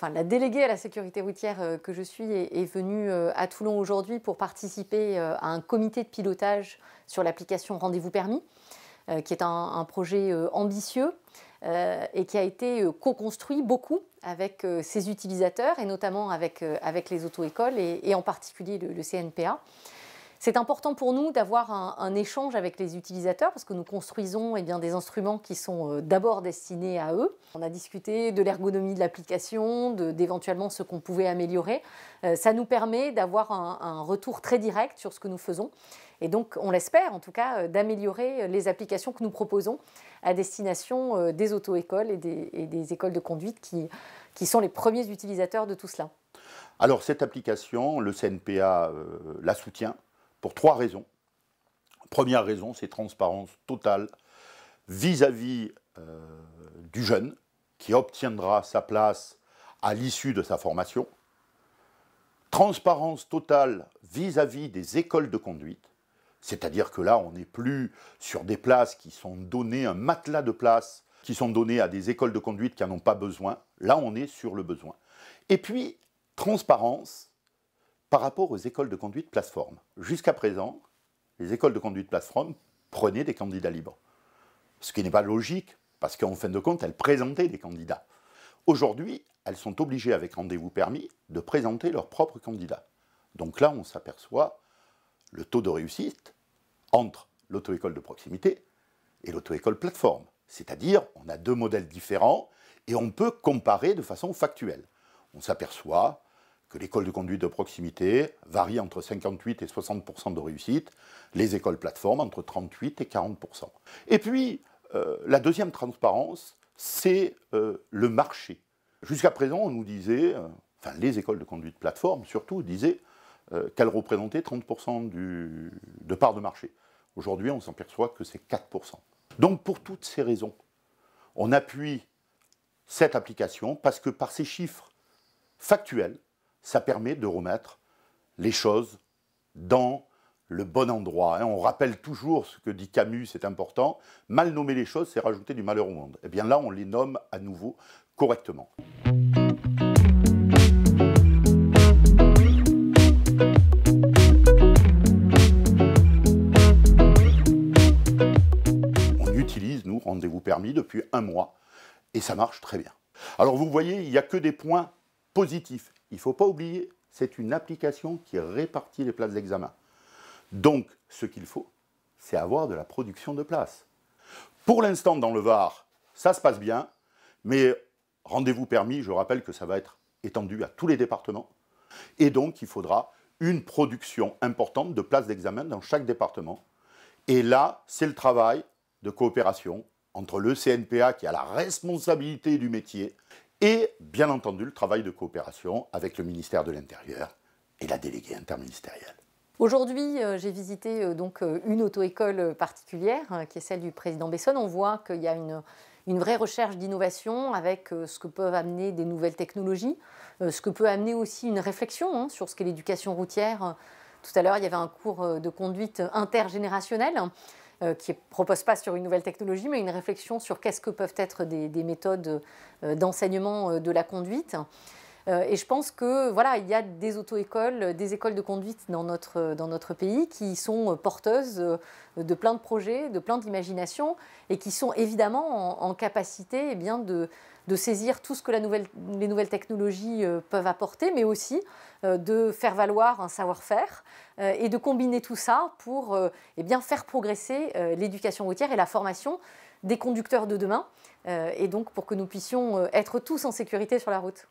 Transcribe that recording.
la déléguée à la sécurité routière que je suis est venue à Toulon aujourd'hui pour participer à un comité de pilotage sur l'application Rendez-vous Permis, qui est un projet ambitieux et qui a été co-construit beaucoup avec ses utilisateurs et notamment avec les auto-écoles et en particulier le CNPA. C'est important pour nous d'avoir un échange avec les utilisateurs parce que nous construisons des instruments qui sont d'abord destinés à eux. On a discuté de l'ergonomie de l'application, d'éventuellement ce qu'on pouvait améliorer. Ça nous permet d'avoir un retour très direct sur ce que nous faisons. Et donc, on l'espère en tout cas, d'améliorer les applications que nous proposons à destination des auto-écoles et des écoles de conduite qui sont les premiers utilisateurs de tout cela. Alors, cette application, le CNPA la soutient pour 3 raisons. Première raison, c'est transparence totale vis-à-vis du jeune qui obtiendra sa place à l'issue de sa formation. Transparence totale vis-à-vis des écoles de conduite. C'est-à-dire que là, on n'est plus sur des places qui sont données, un matelas de places qui sont données à des écoles de conduite qui n'en ont pas besoin. Là, on est sur le besoin. Et puis, transparence par rapport aux écoles de conduite plateforme. Jusqu'à présent, les écoles de conduite plateforme prenaient des candidats libres. Ce qui n'est pas logique, parce qu'en fin de compte, elles présentaient des candidats. Aujourd'hui, elles sont obligées, avec Rendez-vous Permis, de présenter leurs propres candidats. Donc là, on s'aperçoit le taux de réussite entre l'auto-école de proximité et l'auto-école plateforme. C'est-à-dire, on a 2 modèles différents et on peut comparer de façon factuelle. On s'aperçoit que l'école de conduite de proximité varie entre 58 et 60% de réussite, les écoles plateformes entre 38 et 40%. Et puis, la deuxième transparence, c'est le marché. Jusqu'à présent, on nous disait, les écoles de conduite plateforme surtout, disaient qu'elles représentaient 30% de part de marché. Aujourd'hui, on s'aperçoit que c'est 4%. Donc, pour toutes ces raisons, on appuie cette application parce que par ces chiffres factuels, ça permet de remettre les choses dans le bon endroit. On rappelle toujours ce que dit Camus, c'est important. Mal nommer les choses, c'est rajouter du malheur au monde. Et bien là, on les nomme à nouveau correctement. On utilise, nous, Rendez-vous Permis depuis 1 mois et ça marche très bien. Alors vous voyez, il n'y a que des points positifs. Il ne faut pas oublier, c'est une application qui répartit les places d'examen. Donc, ce qu'il faut, c'est avoir de la production de places. Pour l'instant, dans le Var, ça se passe bien, mais Rendez-vous Permis, je rappelle que ça va être étendu à tous les départements. Et donc, il faudra une production importante de places d'examen dans chaque département. Et là, c'est le travail de coopération entre le CNPA, qui a la responsabilité du métier, et bien entendu le travail de coopération avec le ministère de l'Intérieur et la déléguée interministérielle. Aujourd'hui, j'ai visité donc une auto-école particulière, qui est celle du président Bessonne. On voit qu'il y a une vraie recherche d'innovation avec ce que peuvent amener des nouvelles technologies, ce que peut amener aussi une réflexion sur ce qu'est l'éducation routière. Tout à l'heure, il y avait un cours de conduite intergénérationnelle qui ne propose pas sur une nouvelle technologie, mais une réflexion sur qu'est-ce que peuvent être des méthodes d'enseignement de la conduite. Et je pense que voilà, il y a des auto-écoles, des écoles de conduite dans notre pays qui sont porteuses de plein de projets, de plein d'imagination et qui sont évidemment en capacité de saisir tout ce que les nouvelles technologies peuvent apporter, mais aussi de faire valoir un savoir-faire et de combiner tout ça pour faire progresser l'éducation routière et la formation des conducteurs de demain, et donc pour que nous puissions être tous en sécurité sur la route.